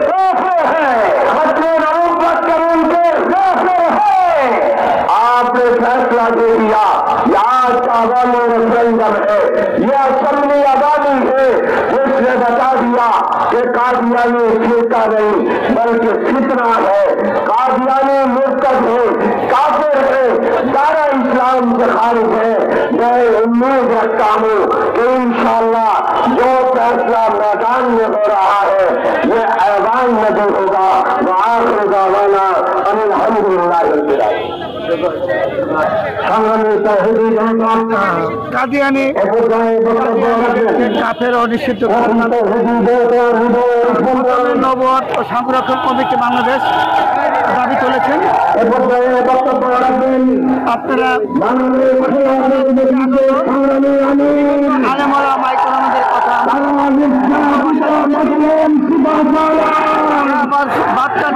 तोहफे हैं, खत्म नबूवत के उनके तोहफे हैं। आपने फैसला दे दिया आज का अवामी रेफरेंडम है, यह असेंबली आबादी है जिसने बता दिया कि कादियानी फिरका नहीं बल्कि फितना है, कादियानी मुर्तद है, काफिर है, सारा इस्लाम से खारिज है। मैं उम्मीद रखता हूँ कि इंशाअल्लाह जो फैसला मैदान में हो रहा है ये ऐवान में भी होगा। आखिर दावाना अल्हम्दुलिल्लाह रब्बिल आलमीन। কাদিয়ানি কাফের ও নিষিদ্ধ নবুয়ত ও সংরক্ষণ কমিটি বাংলাদেশ দাবি তুলেছেন। আপনারা আলেমরা মাইকোরামদের কথা বাচ্চা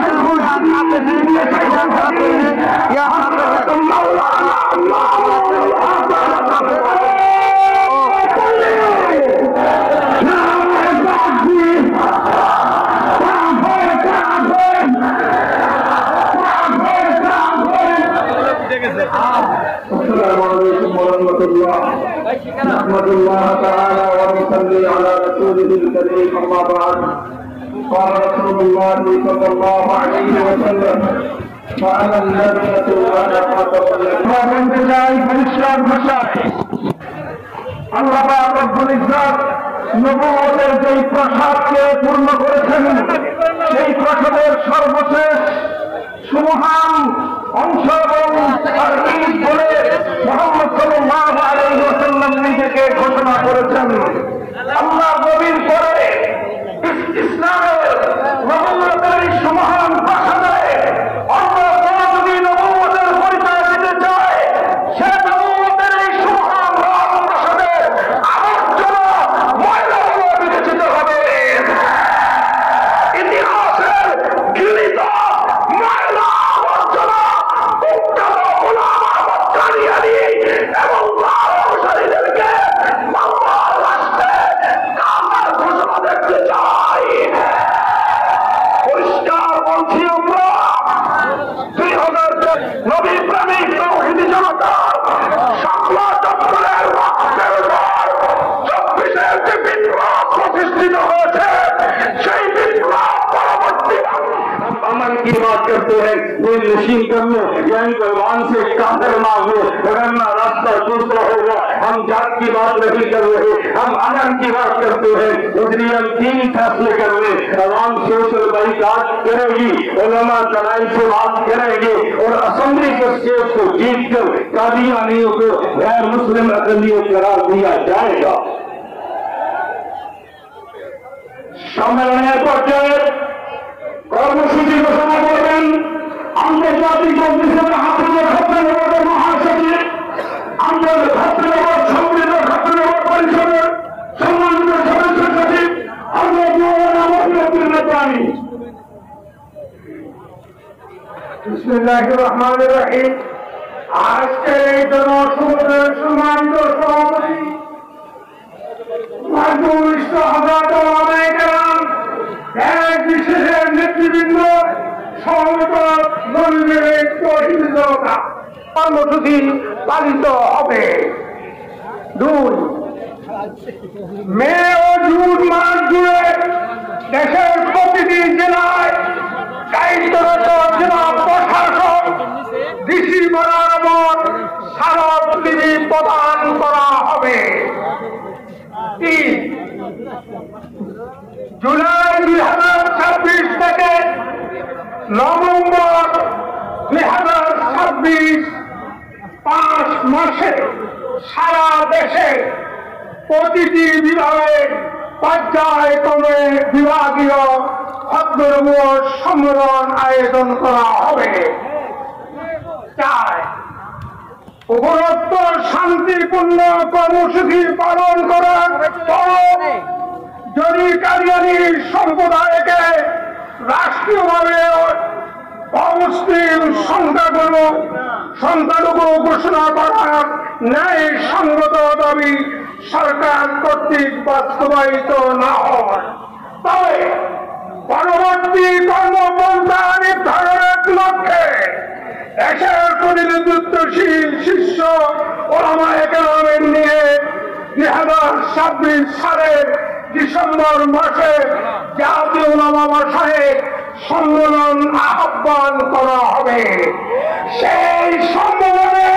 नहमदुल्लाह तआला व नसल्ली अला रसूलिल करीम अम्मा बाद قال رسول الله صلى الله عليه وسلم وعلى النبية وعلى আল্লাহ পাক রব্বুল ইজ্জত নবুয়তের যেই প্রসাদকে পূর্ণ করেছেন সেই প্রসাদের সর্বশেষ সুমহান অংশ এবং ঈদ বলে মুহাম্মদ সাল্লাল্লাহু আলাইহি ওয়াসাল্লাম নিজেকে ঘোষণা করেছেন। আল্লাহ নবীর পরে ইসলামের নবুয়তের এই সুমহান প্রসাদে অন্য কোন যদি নবুয়তের পরিচয় দিতে চায় সে নবুয়তের এই সুমহান প্রসাদে আবর্জনা ময়লাগুলো বিবেচিত হবে। ইতিহাসের গৃহীত ময়লা আবর্জনা উত্তম গোলাম আহমদ কাদিয়ানী এবং তার অনুসারীদেরকে বাংলার রাষ্ট্রে কাফের ঘোষণা দেখতে চাই। পরিষ্কার বলছি আমরা 2000 নবী প্রেমিক তৌহিদি জনতার শাপলা চত্বরের রক্তের উপর 24-এর যে বিপ্লব প্রতিষ্ঠিত হয়েছে সেই বিপ্লব পরবর্তী अमन की बात करते हैं ये नशीन कर लो यानी भगवान से काफिर मांगो वरना रास्ता दूसरा होगा। हम जात की बात नहीं कर रहे, हम अमन की बात करते हैं। इसलिए हम 3 फैसले कर रहे। आवाम सोशल बाइकाट करेगी, उलमा तराई से बात करेंगे और असेंबली के स्टेज को जीत कर कादियानियों को गैर मुस्लिम अक़लियत करार दिया जाएगा। सम्मेलনের পর্যায়ে কর্মসূচি ঘোষণা করবেন আন্তর্জাতিক মজলিসের হাফিজুল খাতনাবাদের মহাসচিব, আন্তর্জাতিক সম্মিলিত খাতনাবাদ পরিষদের সম্মানিত সদস্য সচিব হযরত মাওলানা মহিউদ্দিন রব্বানী। বিসমিল্লাহির রহমানির রহিম। আজকের এই জনসমুদ্রের সম্মানিত সভাপতি মাননীয় হযরত ওলামায়ে কেরাম, এক বিশেষের নেতৃবৃন্দ, সমবেত নবীনের তৌহিদি জনতা, কর্মসূচি পালিত হবে। 2 মে ও জুন মাস জুড়ে দেশের প্রতিটি জেলায় দায়িত্বরত জেলা প্রশাসক ডিসি বরাবর স্মারকলিপি প্রদান করা হবে। 3 জুলাই 2026 থেকে নভেম্বর 2026 5 মাসে সারা দেশে প্রতিটি বিভাগে পর্যায়ক্রমে বিভাগীয় খতনাবাদ সম্মেলন আয়োজন করা হবে। 4 উপরোক্ত শান্তিপূর্ণ কর্মসূচি পালন করার পর যদি কাদিয়ানী সম্প্রদায়কে রাষ্ট্রীয়ভাবে অমুসলিম সংখ্যালঘু ঘোষণা করার ন্যায় সঙ্গত দাবি সরকার কর্তৃক বাস্তবায়িত না হয় তবে পরবর্তী কর্মপন্থা নির্ধারণের লক্ষ্যে দেশের প্রতিনিধিত্বশীল শীর্ষ ওলামায়ে কেরামের নিয়ে 2026 সালের ডিসেম্বর মাসে জাতীয় ওলামা মাসায়েখ সম্মেলন আহ্বান করা হবে। সেই সম্মেলনে